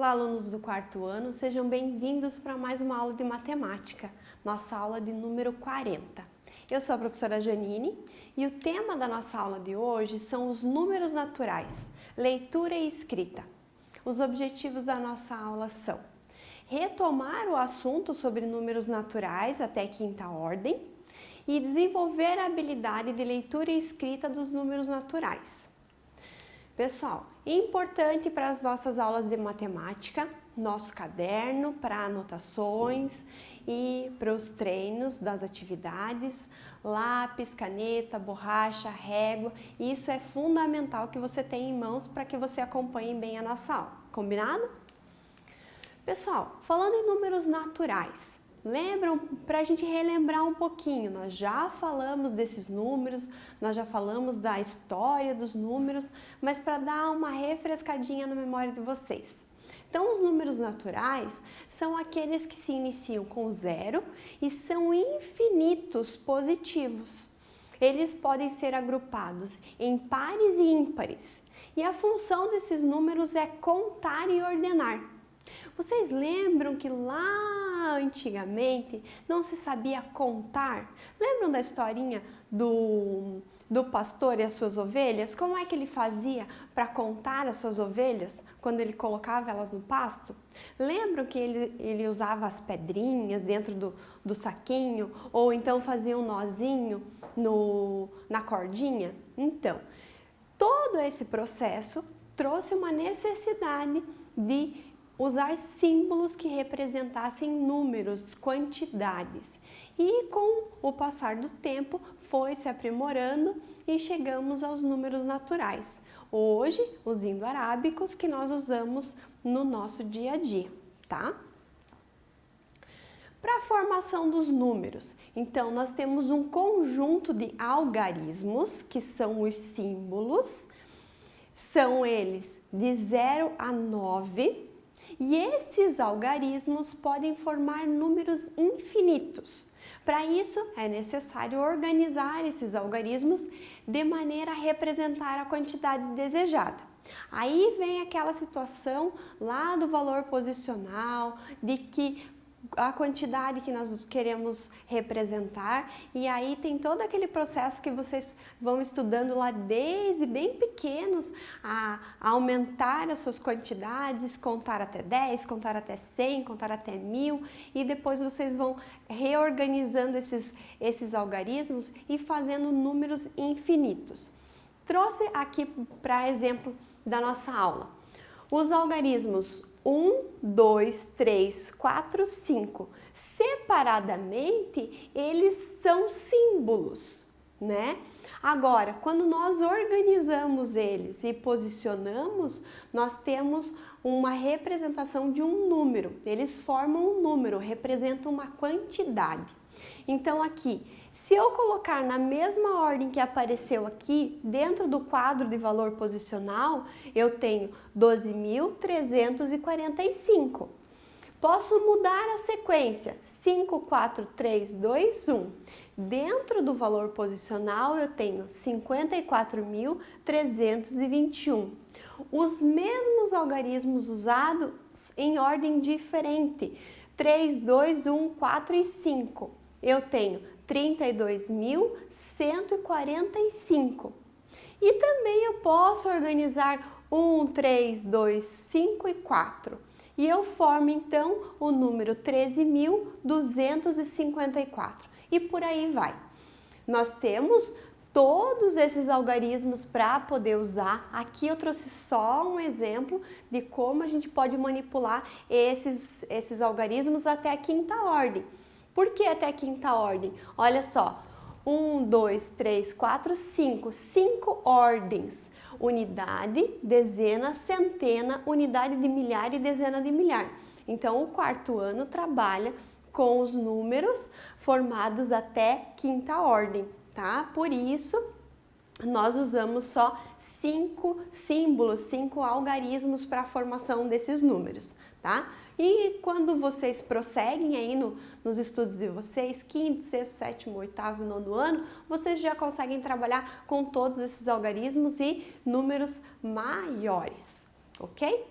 Olá, alunos do quarto ano, sejam bem-vindos para mais uma aula de matemática, nossa aula de número 40. Eu sou a professora Janine e o tema da nossa aula de hoje são os números naturais, leitura e escrita. Os objetivos da nossa aula são retomar o assunto sobre números naturais até quinta ordem e desenvolver a habilidade de leitura e escrita dos números naturais. Pessoal, importante para as nossas aulas de matemática, nosso caderno para anotações e para os treinos das atividades, lápis, caneta, borracha, régua, isso é fundamental que você tenha em mãos para que você acompanhe bem a nossa aula, combinado? Pessoal, falando em números naturais, lembram, para a gente relembrar um pouquinho, nós já falamos desses números, nós já falamos da história dos números, mas para dar uma refrescadinha na memória de vocês. Então, os números naturais são aqueles que se iniciam com zero e são infinitos positivos. Eles podem ser agrupados em pares e ímpares, e a função desses números é contar e ordenar. Vocês lembram que lá antigamente não se sabia contar? Lembram da historinha do pastor e as suas ovelhas? Como é que ele fazia para contar as suas ovelhas quando ele colocava elas no pasto? Lembram que ele usava as pedrinhas dentro do saquinho ou então fazia um nozinho na cordinha? Então, todo esse processo trouxe uma necessidade de usar símbolos que representassem números, quantidades. E com o passar do tempo foi se aprimorando e chegamos aos números naturais. Hoje, os indo-arábicos que nós usamos no nosso dia a dia, tá? Para a formação dos números, então nós temos um conjunto de algarismos, que são os símbolos, são eles de 0 a 9, e esses algarismos podem formar números infinitos. Para isso, é necessário organizar esses algarismos de maneira a representar a quantidade desejada. Aí vem aquela situação lá do valor posicional, de que a quantidade que nós queremos representar, e aí tem todo aquele processo que vocês vão estudando lá desde bem pequenos, a aumentar as suas quantidades, contar até 10, contar até 100, contar até 1000, e depois vocês vão reorganizando esses algarismos e fazendo números infinitos. Trouxe aqui para exemplo da nossa aula os algarismos 1, 2, 3, 4, 5. Separadamente, eles são símbolos, né? Agora, quando nós organizamos eles e posicionamos, nós temos uma representação de um número. Eles formam um número, representam uma quantidade. Então, aqui, se eu colocar na mesma ordem que apareceu aqui, dentro do quadro de valor posicional, eu tenho 12.345. Posso mudar a sequência, 5, 4, 3, 2, 1. Dentro do valor posicional, eu tenho 54.321. Os mesmos algarismos usados em ordem diferente, 3, 2, 1, 4 e 5. Eu tenho 32.145. E também eu posso organizar 1, 3, 2, 5 e 4. E eu formo então o número 13.254. E por aí vai. Nós temos todos esses algarismos para poder usar. Aqui eu trouxe só um exemplo de como a gente pode manipular esses algarismos até a quinta ordem. Por que até a quinta ordem? Olha só, 1, 2, 3, 4, 5. 5 ordens. Unidade, dezena, centena, unidade de milhar e dezena de milhar. Então, o quarto ano trabalha com os números formados até quinta ordem, tá? Por isso, nós usamos só 5 símbolos, 5 algarismos para a formação desses números, tá? E quando vocês prosseguem aí nos estudos de vocês, quinto, sexto, sétimo, oitavo, nono ano, vocês já conseguem trabalhar com todos esses algarismos e números maiores, ok?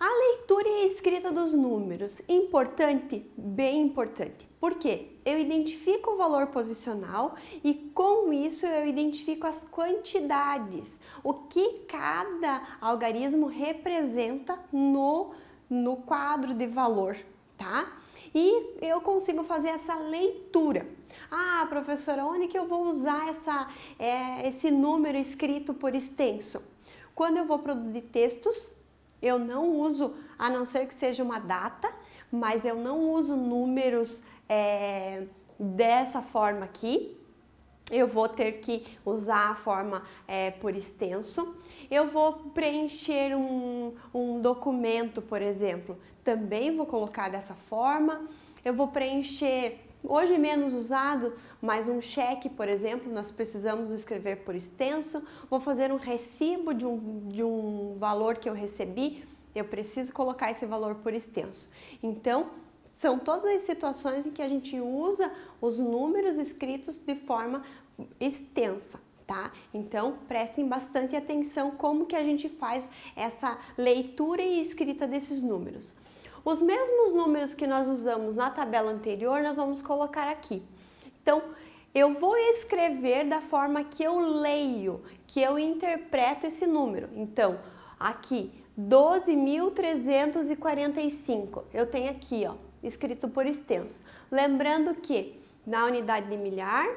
A leitura e a escrita dos números, importante, bem importante. Por quê? Eu identifico o valor posicional e com isso eu identifico as quantidades, o que cada algarismo representa no quadro de valor, tá? E eu consigo fazer essa leitura. Ah, professora, onde que eu vou usar esse número escrito por extenso? Quando eu vou produzir textos, eu não uso, a não ser que seja uma data, mas eu não uso números dessa forma aqui. Eu vou ter que usar a forma por extenso. Eu vou preencher um documento, por exemplo, também vou colocar dessa forma. Eu vou preencher, hoje menos usado, mas um cheque, por exemplo, nós precisamos escrever por extenso. Vou fazer um recibo de um valor que eu recebi, eu preciso colocar esse valor por extenso. Então, são todas as situações em que a gente usa os números escritos de forma extensa, tá? Então, prestem bastante atenção como que a gente faz essa leitura e escrita desses números. Os mesmos números que nós usamos na tabela anterior, nós vamos colocar aqui. Então, eu vou escrever da forma que eu leio, que eu interpreto esse número. Então, aqui, 12.345, eu tenho aqui, ó, escrito por extenso. Lembrando que na unidade de milhar,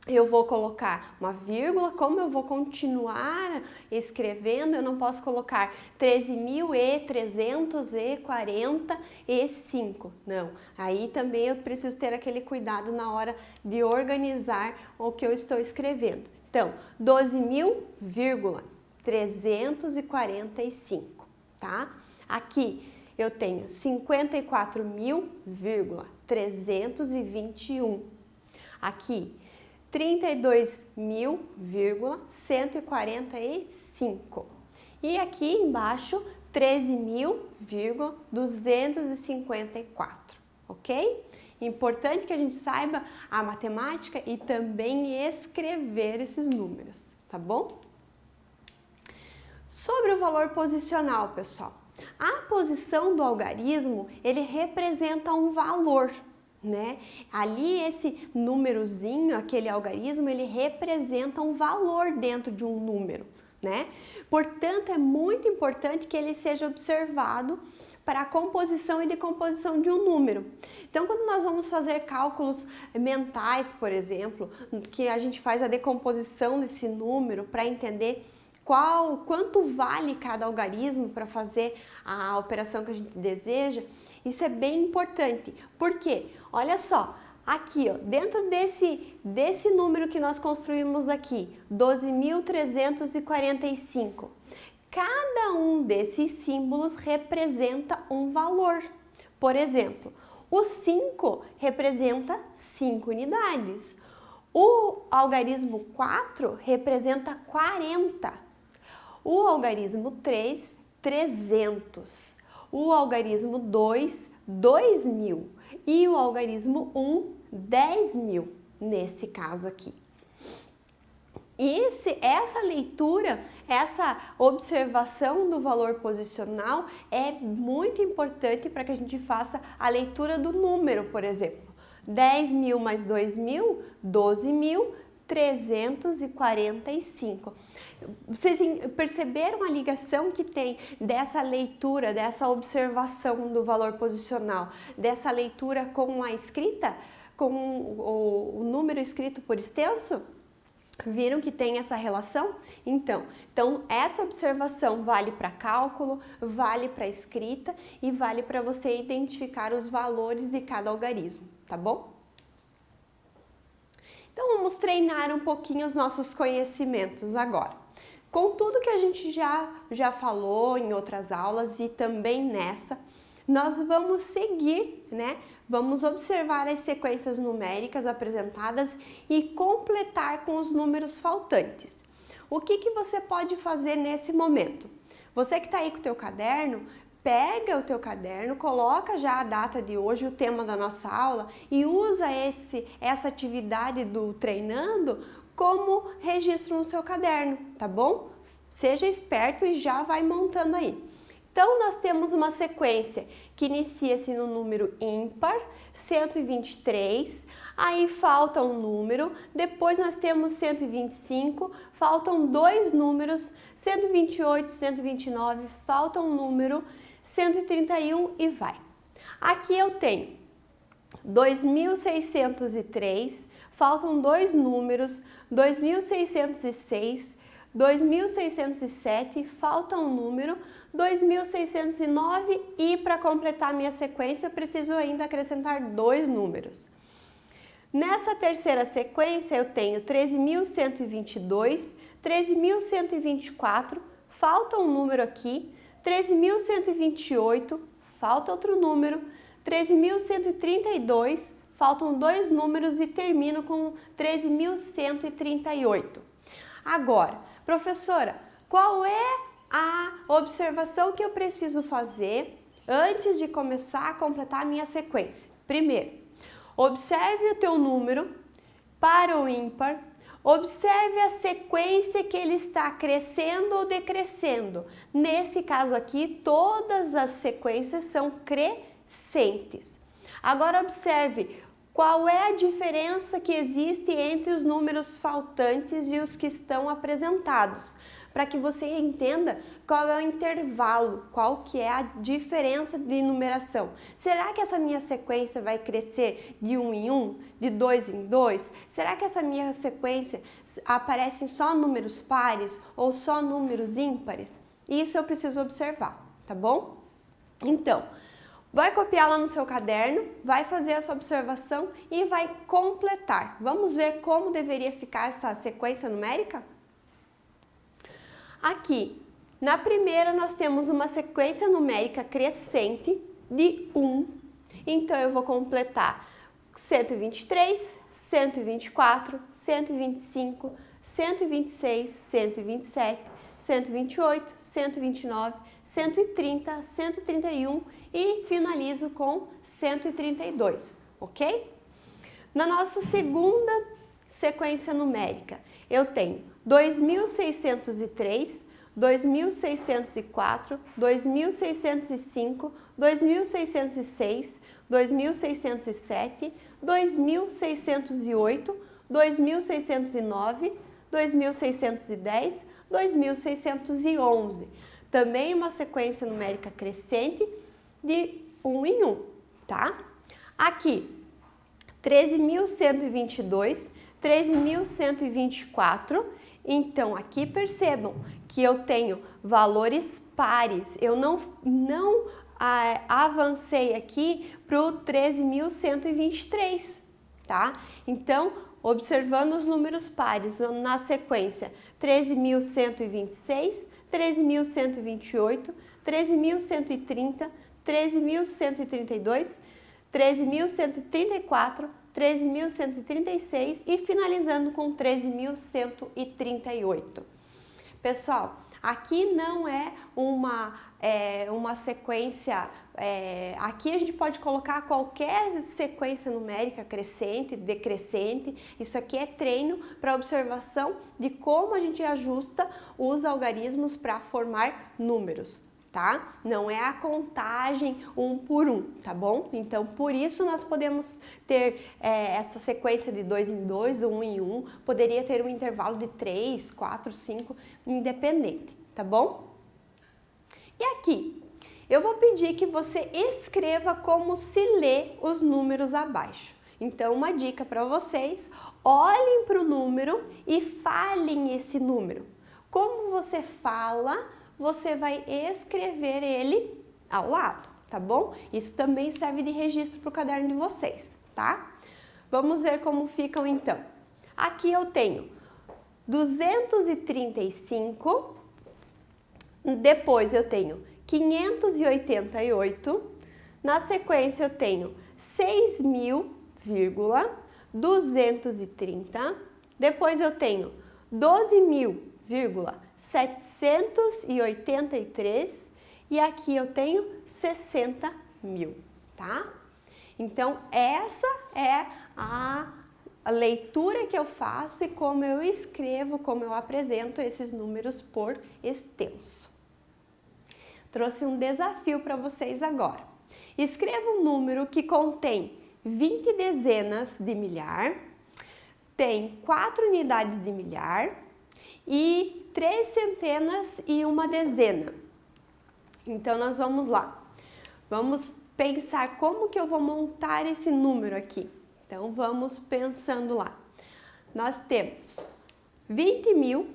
eu vou colocar uma vírgula, como eu vou continuar escrevendo, eu não posso colocar 13.345, não. Aí também eu preciso ter aquele cuidado na hora de organizar o que eu estou escrevendo. Então, 12.345, tá? Aqui eu tenho 54.321. Aqui, 32.145. E aqui embaixo, 13.254, ok? Importante que a gente saiba a matemática e também escrever esses números, tá bom? Sobre o valor posicional, pessoal. A posição do algarismo, ele representa um valor, né? Ali esse númerozinho, aquele algarismo, ele representa um valor dentro de um número, né? Portanto, é muito importante que ele seja observado para a composição e decomposição de um número. Então, quando nós vamos fazer cálculos mentais, por exemplo, que a gente faz a decomposição desse número para entender quanto vale cada algarismo para fazer a operação que a gente deseja, isso é bem importante. Por quê? Olha só, aqui, ó, dentro desse número que nós construímos aqui, 12.345, cada um desses símbolos representa um valor. Por exemplo, o 5 representa 5 unidades. O algarismo 4 representa 40. O algarismo 3, 300. O algarismo 2, 2.000. E o algarismo 1, 10.000, nesse caso aqui. E essa leitura, essa observação do valor posicional é muito importante para que a gente faça a leitura do número, por exemplo. 10.000 mais 2.000, 12.345. Vocês perceberam a ligação que tem dessa leitura, dessa observação do valor posicional, dessa leitura com a escrita, com o número escrito por extenso? Viram que tem essa relação? Então essa observação vale para cálculo, vale para escrita e vale para você identificar os valores de cada algarismo, tá bom? Então vamos treinar um pouquinho os nossos conhecimentos agora. Com tudo que a gente já falou em outras aulas e também nessa, nós vamos seguir, né? Vamos observar as sequências numéricas apresentadas e completar com os números faltantes. O que você pode fazer nesse momento? Você que está aí com o teu caderno, pega o teu caderno, coloca já a data de hoje, o tema da nossa aula e usa essa atividade do treinando como registro no seu caderno, tá bom? Seja esperto e já vai montando aí. Então, nós temos uma sequência que inicia-se no número ímpar, 123, aí falta um número, depois nós temos 125, faltam dois números, 128, 129, falta um número, 131 e vai. Aqui eu tenho 2.603, faltam dois números, 2.606, 2.607, falta um número, 2.609 e para completar a minha sequência eu preciso ainda acrescentar dois números. Nessa terceira sequência eu tenho 13.122, 13.124, falta um número aqui, 13.128, falta outro número, 13.132, faltam dois números e termino com 13.138. Agora, professora, qual é a observação que eu preciso fazer antes de começar a completar a minha sequência? Primeiro, observe o teu número para o ímpar, observe a sequência que ele está crescendo ou decrescendo. Nesse caso aqui, todas as sequências são crescentes. Agora observe qual é a diferença que existe entre os números faltantes e os que estão apresentados, para que você entenda qual é o intervalo, qual que é a diferença de numeração. Será que essa minha sequência vai crescer de 1 em 1, de 2 em 2? Será que essa minha sequência aparecem só números pares ou só números ímpares? Isso eu preciso observar, tá bom? Então, vai copiar lá no seu caderno, vai fazer essa observação e vai completar. Vamos ver como deveria ficar essa sequência numérica? Aqui, na primeira, nós temos uma sequência numérica crescente de 1. Então, eu vou completar 123, 124, 125, 126, 127, 128, 129, 130, 131 e finalizo com 132, ok? Na nossa segunda sequência numérica, eu tenho 2.603, 2.604, 2.605, 2.606, 2.607, 2.608, 2.609, 2.610, 2.611. Também uma sequência numérica crescente de 1 em 1, tá? Aqui, 13.122, 13.124. Então, aqui percebam que eu tenho valores pares, eu não avancei aqui para o 13.123, tá? Então, observando os números pares na sequência 13.126, 13.128, 13.130, 13.132, 13.134, 13.136 e finalizando com 13.138. Pessoal, aqui não é uma sequência, aqui a gente pode colocar qualquer sequência numérica crescente, decrescente. Isso aqui é treino para observação de como a gente ajusta os algarismos para formar números. Tá? Não é a contagem um por um, tá bom? Então, por isso nós podemos ter essa sequência de 2 em 2, 1 em 1, poderia ter um intervalo de 3, 4, 5, independente, tá bom? E aqui, eu vou pedir que você escreva como se lê os números abaixo. Então, uma dica para vocês, olhem para o número e falem esse número. Como você fala, você vai escrever ele ao lado, tá bom? Isso também serve de registro para o caderno de vocês, tá? Vamos ver como ficam então. Aqui eu tenho 235, depois eu tenho 588, na sequência eu tenho 6.230, depois eu tenho 12.783 e aqui eu tenho 60.000, tá? Então, essa é a leitura que eu faço e como eu escrevo, como eu apresento esses números por extenso. trouxe um desafio para vocês agora. Escreva um número que contém 20 dezenas de milhar, tem 4 unidades de milhar e 3 centenas e uma dezena. Então, nós vamos lá. Vamos pensar como que eu vou montar esse número aqui. Então, vamos pensando lá. Nós temos 20.000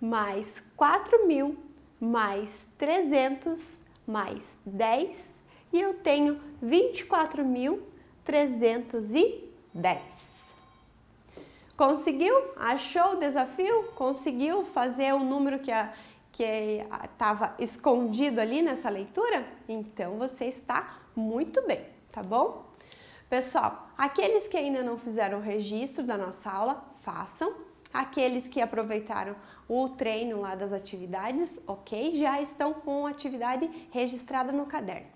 mais 4.000 mais 300 mais 10 e eu tenho 24.310. Conseguiu? Achou o desafio? Conseguiu fazer o número que estava escondido ali nessa leitura? Então você está muito bem, tá bom? Pessoal, aqueles que ainda não fizeram o registro da nossa aula, façam. Aqueles que aproveitaram o treino lá das atividades, ok? Já estão com a atividade registrada no caderno.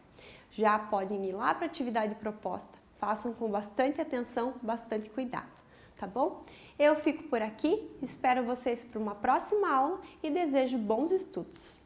Já podem ir lá para a atividade proposta. Façam com bastante atenção, bastante cuidado, tá bom? Eu fico por aqui, espero vocês para uma próxima aula e desejo bons estudos.